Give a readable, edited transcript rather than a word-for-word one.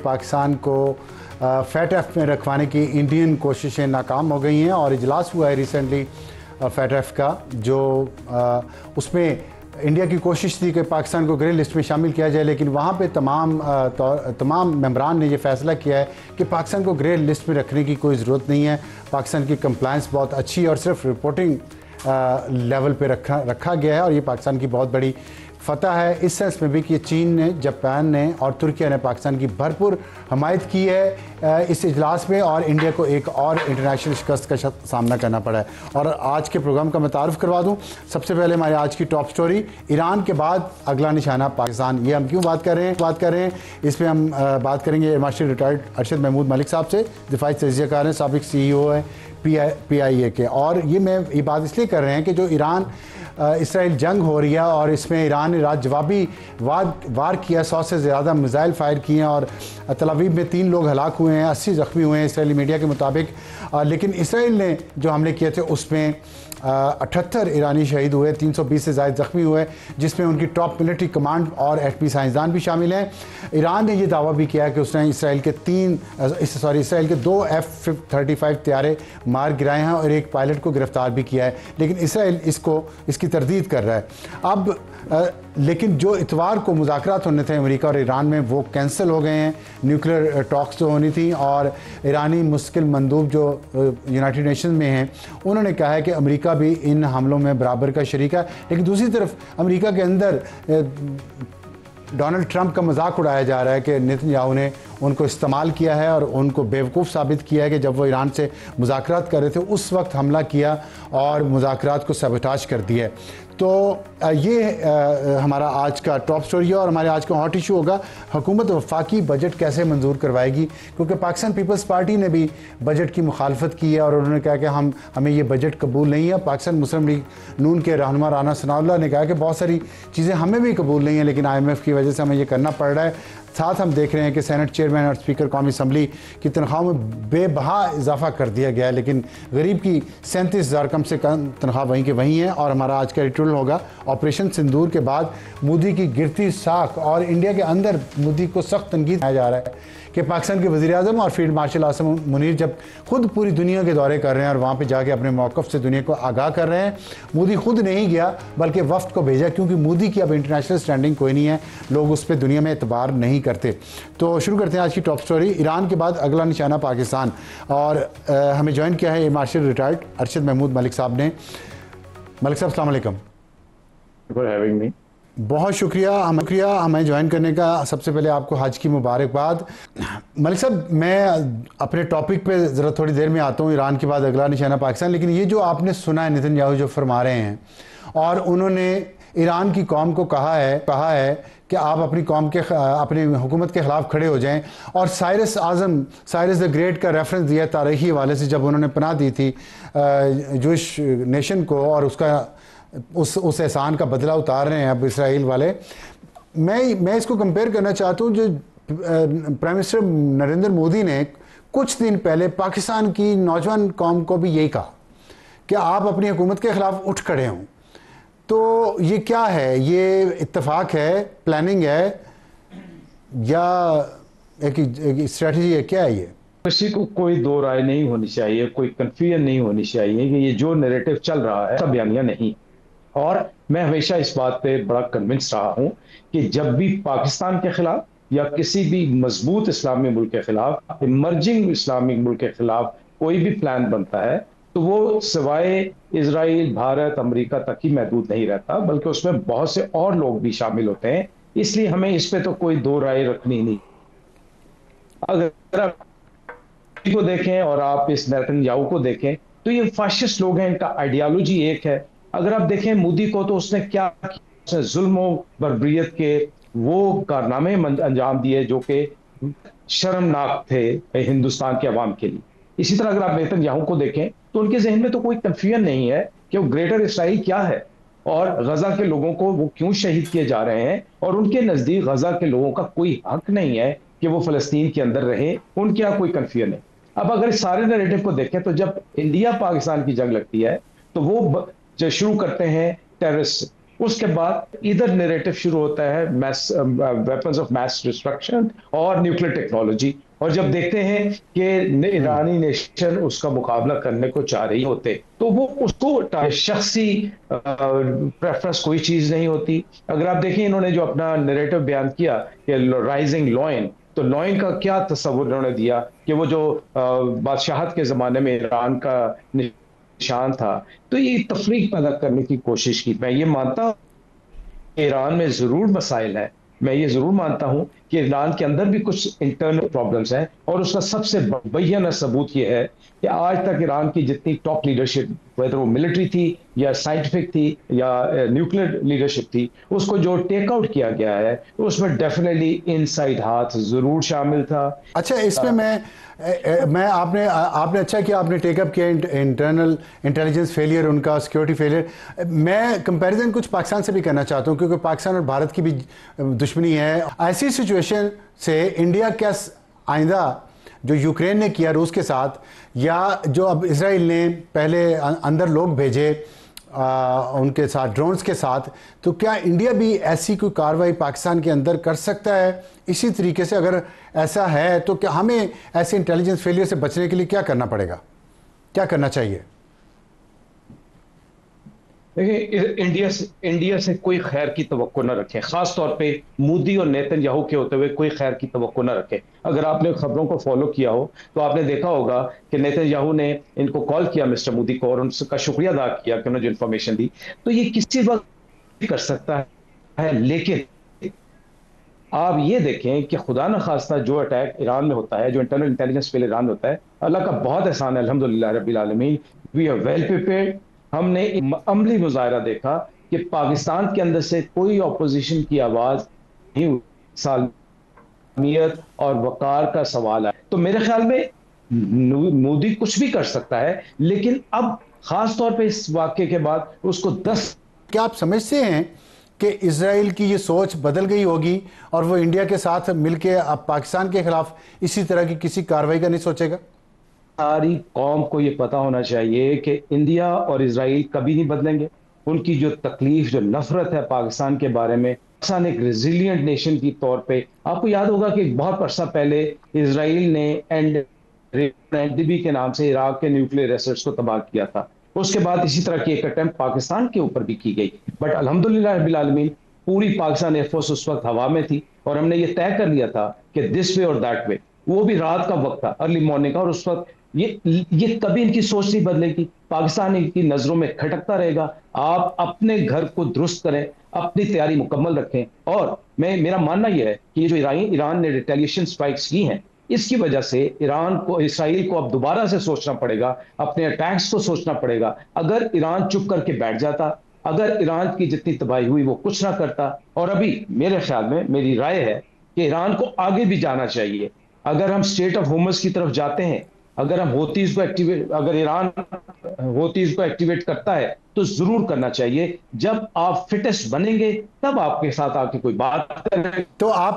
पाकिस्तान को FATF में रखवाने की इंडियन कोशिशें नाकाम हो गई हैं और इजलास हुआ है रिसेंटली FATF का, जो उसमें इंडिया की कोशिश थी कि पाकिस्तान को ग्रे लिस्ट में शामिल किया जाए, लेकिन वहाँ पे तमाम मेंबरान ने ये फ़ैसला किया है कि पाकिस्तान को ग्रे लिस्ट में रखने की कोई ज़रूरत नहीं है। पाकिस्तान की कंप्लायंस बहुत अच्छी है और सिर्फ रिपोर्टिंग लेवल पे रखा गया है और ये पाकिस्तान की बहुत बड़ी फ़तह है इस सेंस में भी कि चीन ने, जापान ने और तुर्किया ने पाकिस्तान की भरपूर हमायत की है इस इजलास में और इंडिया को एक और इंटरनेशनल शिकस्त का सामना करना पड़ा है। और आज के प्रोग्राम का मैं तारुफ करवा दूं। सबसे पहले हमारी आज की टॉप स्टोरी, ईरान के बाद अगला निशाना पाकिस्तान। ये हम क्यों बात कर रहे हैं इस पर हम बात करेंगे air marshal retired Arshad Mahmood Malik साहब से। दिफाई तजियाकार हैं, साबिक CEO है PIA के। और ये बात इसलिए कर रहे हैं कि जो ईरान इसराइल जंग हो रही है और इसमें ईरान ने रात जवाबी वार किया, 100 से ज़्यादा मिसाइल फायर किए हैं और तल अवीव में 3 लोग हलाक हुए हैं, 80 ज़ख्मी हुए हैं इसराइली मीडिया के मुताबिक। लेकिन इसराइल ने जो हमले किए थे उसमें 78 ईरानी शहीद हुए, 320 से ज़्यादा ज़ख्मी हुए, जिसमें उनकी टॉप मिलिट्री कमांड और एटमी साइंसदान भी शामिल हैं। ईरान ने यह दावा भी किया है कि उसने इसराइल के 2 F-35 तैयारे मार गिराए हैं और एक पायलट को गिरफ्तार भी किया है, लेकिन इसराइल इसकी तरदीद कर रहा है। अब लेकिन जो इतवार को मुज़ाकरात होने थे अमेरिका और ईरान में, वो कैंसिल हो गए हैं। न्यूक्लियर टॉक्स जो होनी थी और ईरानी मुश्किल मंदूब जो यूनाइटेड नेशन में हैं, उन्होंने कहा है कि अमेरिका भी इन हमलों में बराबर का शरीक है। लेकिन दूसरी तरफ अमेरिका के अंदर डोनाल्ड ट्रंप का मजाक उड़ाया जा रहा है कि नेतन्याहू ने उनको इस्तेमाल किया है और उनको बेवकूफ़ साबित किया है कि जब वो ईरान से मुज़ाकरात कर रहे थे उस वक्त हमला किया और मुज़ाकरात को सबटाज कर दिया। तो ये हमारा आज का टॉप स्टोरी है और हमारे आज का हॉट इशू होगा, हुकूमत वफाकी बजट कैसे मंजूर करवाएगी, क्योंकि पाकिस्तान पीपल्स पार्टी ने भी बजट की मुखालफत की है और उन्होंने कहा कि हमें ये बजट कबूल नहीं है। पाकिस्तान मुस्लिम लीग नून के रहनुमा राना सनाउल्लाह ने कहा कि बहुत सारी चीज़ें हमें भी कबूल नहीं है, लेकिन IMF की वजह से हमें ये करना पड़ रहा है। साथ हम देख रहे हैं कि सेनेट चेयरमैन और स्पीकर कौमी असम्बली की तनख्वाहों में बेबहा इजाफा कर दिया गया है, लेकिन गरीब की 37,000 कम से कम तनख्वाह वहीं के वहीं है। और हमारा आज का एडिटोरियल होगा ऑपरेशन सिंदूर के बाद मोदी की गिरती साख और इंडिया के अंदर मोदी को सख्त तनकीद किया जा रहा है कि पाकिस्तान के वज़ीर-ए-आज़म और फील्ड मार्शल आसिम मुनीर जब खुद पूरी दुनिया के दौरे कर रहे हैं और वहाँ पे जाके अपने मौक़िफ़ से दुनिया को आगाह कर रहे हैं। मोदी खुद नहीं गया बल्कि वफ्द को भेजा, क्योंकि मोदी की अब इंटरनेशनल स्टैंडिंग कोई नहीं है, लोग उस पर दुनिया में एतबार नहीं करते। तो शुरू करते हैं आज की टॉप स्टोरी, ईरान के बाद अगला निशाना पाकिस्तान। और हमें ज्वाइन किया है air marshal retired Arshad Mahmood Malik साहब ने। मलिक साहब अस्सलाम वालेकुम। बहुत शुक्रिया हमें ज्वाइन करने का। सबसे पहले आपको हज की मुबारकबाद। मलिक साहब, मैं अपने टॉपिक पे ज़रा थोड़ी देर में आता हूँ, ईरान के बाद अगला निशाना पाकिस्तान। लेकिन ये जो आपने सुना है नेतन्याहू जो फरमा रहे हैं और उन्होंने ईरान की कौम को कहा है कि आप अपनी हुकूमत के ख़िलाफ़ खड़े हो जाएं, और साइरस द ग्रेट का रेफरेंस दिया तारीख़ी हवाले से, जब उन्होंने पनाह दी थी जूश नेशन को और उस एहसान का बदला उतार रहे हैं अब इसराइल वाले। मैं इसको कंपेयर करना चाहता हूँ जो प्राइम मिनिस्टर नरेंद्र मोदी ने कुछ दिन पहले पाकिस्तान की नौजवान कौम को भी यही कहा कि आप अपनी हुकूमत के ख़िलाफ़ उठ खड़े हों। तो ये क्या है, ये इत्तेफाक है, प्लानिंग है, या एक स्ट्रेटजी है, क्या है ये? किसी को कोई दो राय नहीं होनी चाहिए, कोई कंफ्यूजन नहीं होनी चाहिए कि ये जो नैरेटिव चल रहा है सब बयानिया नहीं। और मैं हमेशा इस बात पे बड़ा कन्विंस रहा हूं कि जब भी पाकिस्तान के खिलाफ या किसी भी मजबूत इस्लामी मुल्क के खिलाफ, इमर्जिंग इस्लामिक मुल्क के खिलाफ कोई भी प्लान बनता है तो वो सिवाय इजराइल, भारत, अमेरिका तक ही महदूद नहीं रहता, बल्कि उसमें बहुत से और लोग भी शामिल होते हैं। इसलिए हमें इस पे तो कोई दो राय रखनी नहीं। अगर आप को देखें और आप इस नेतन्याहू को देखें तो ये फाशिस्ट लोग हैं, इनका आइडियोलॉजी एक है। अगर आप देखें मोदी को तो उसने क्या किया, उसने जुल्म और बर्बरियत के वो कारनामे अंजाम दिए जो कि शर्मनाक थे हिंदुस्तान के अवाम के लिए। इसी तरह अगर आप नेतन्याहू को देखें तो उनके जहन में तो कोई कंफ्यूजन नहीं है कि वो ग्रेटर इसराइल क्या है और गजा के लोगों को वो क्यों शहीद किए जा रहे हैं, और उनके नजदीक गजा के लोगों का कोई हक नहीं है कि वो फलस्तीन के अंदर रहे, उनके यहाँ कोई कंफ्यूजन है। अब अगर इस सारे नैरेटिव को देखें तो जब इंडिया पाकिस्तान की जंग लगती है तो वो जो शुरू करते हैं टेररिस्ट, उसके बाद इधर नैरेटिव शुरू होता है mass weapons of mass destruction और न्यूक्लियर टेक्नोलॉजी। और जब देखते हैं कि ईरानी नेशन उसका मुकाबला करने को चाह रही होते, तो वो उसको शख्सी प्रेफरेंस कोई चीज नहीं होती। अगर आप देखें इन्होंने जो अपना नैरेटिव बयान किया कि राइजिंग लॉइन, तो लॉइन का क्या तस्वुर इन्होंने दिया कि वो जो बादशाहत के जमाने में ईरान का निशान था। तो ये तफरीक पैदा करने की कोशिश की। मैं ये मानता हूं कि ईरान में जरूर मसाइल है, मैं ये जरूर मानता हूं कि ईरान के अंदर भी कुछ इंटरनल प्रॉब्लम्स हैं, और उसका सबसे बैना सबूत ये है कि आज तक ईरान की जितनी टॉप लीडरशिप, वेदर वो मिलिट्री थी या साइंटिफिक थी या न्यूक्लियर लीडरशिप थी, उसको जो टेक आउट किया गया है उसमें डेफिनेटली इनसाइड हाथ जरूर शामिल था। अच्छा, इसमें मैं आपने आपने अच्छा किया, आपने टेकअप किया इंटरनल इंटेलिजेंस फेलियर, उनका सिक्योरिटी फेलियर। मैं कंपैरिजन कुछ पाकिस्तान से भी करना चाहता हूं, क्योंकि पाकिस्तान और भारत की भी दुश्मनी है। ऐसी सिचुएशन से इंडिया क्या आइंदा जो यूक्रेन ने किया रूस के साथ, या जो अब इसराइल ने पहले अंदर लोग भेजे उनके साथ ड्रोन्स के साथ, तो क्या इंडिया भी ऐसी कोई कार्रवाई पाकिस्तान के अंदर कर सकता है इसी तरीके से? अगर ऐसा है तो क्या हमें ऐसे इंटेलिजेंस फेलियर से बचने के लिए क्या करना पड़ेगा, क्या करना चाहिए? देखिए, इंडिया से कोई खैर की तवक्को न रखें, खास तौर पे मोदी और नेतन्याहू के होते हुए कोई खैर की तवक्को न रखें। अगर आपने खबरों को फॉलो किया हो तो आपने देखा होगा कि नेतन्याहू ने इनको कॉल किया, मिस्टर मोदी को, और उनका शुक्रिया अदा किया कि उन्होंने जो इन्फॉर्मेशन दी। तो ये किसी वक्त कर सकता है, लेकिन आप ये देखें कि खुदा न खास्ता जो अटैक ईरान में होता है, जो इंटरनल इंटेलिजेंस फेल ईरान में होता है, अल्लाह का बहुत एहसान है, अल्हम्दुलिल्लाह रब्बिल आलमीन, वी आर वेल प्रिपेयर्ड। हमने अमली मुजाहरा देखा कि पाकिस्तान के अंदर से कोई ऑपोजिशन की आवाज नहीं हुई। सालमियत और वकार का सवाल है, तो मेरे ख्याल में मोदी कुछ भी कर सकता है, लेकिन अब खास तौर पे इस वाक्य के बाद उसको 10। क्या आप समझते हैं कि इजराइल की ये सोच बदल गई होगी और वो इंडिया के साथ मिलकर अब पाकिस्तान के खिलाफ इसी तरह की किसी कार्रवाई का नहीं सोचेगा? सारी कौम को ये पता होना चाहिए कि इंडिया और इजराइल कभी नहीं बदलेंगे। उनकी जो तकलीफ, जो नफरत है पाकिस्तान के बारे में, पाकिस्तान एक रेजिलियंट नेशन की तौर पे, आपको याद होगा कि बहुत अरसा पहले इजराइल ने एनडीबी के नाम से इराक के न्यूक्लियर एसेट्स को तबाह किया था। उसके बाद इसी तरह की एक अटेम्प्ट पाकिस्तान के ऊपर भी की गई, बट अल्हम्दुलिल्लाह रब्बिल आलमीन पूरी पाकिस्तान एयरफोर्स उस वक्त हवा में थी, और हमने ये तय कर लिया था कि दिस वे और दैट वे। वो भी रात का वक्त था, अर्ली मॉर्निंग का, और उस वक्त ये कभी इनकी सोच नहीं बदलेगी। पाकिस्तान इनकी नजरों में खटकता रहेगा। आप अपने घर को दुरुस्त करें, अपनी तैयारी मुकम्मल रखें। और मेरा मानना यह है कि ये जो ईरान ने रिटेलिएशन स्ट्राइक्स की हैं, इसकी वजह से ईरान को, इसराइल को अब दोबारा से सोचना पड़ेगा, अपने अटैक्स को सोचना पड़ेगा। अगर ईरान चुप करके बैठ जाता, अगर ईरान की जितनी तबाही हुई वो कुछ ना करता, और अभी मेरे ख्याल में, मेरी राय है कि ईरान को आगे भी जाना चाहिए। अगर हम स्टेट ऑफ होमस की तरफ जाते हैं, अगर हम होतीज को एक्टिवेट, अगर ईरान होतीज को एक्टिवेट करता है, तो जरूर करना चाहिए। जब आप फिटेस्ट बनेंगे तब आपके साथ आके कोई बात करें। तो आप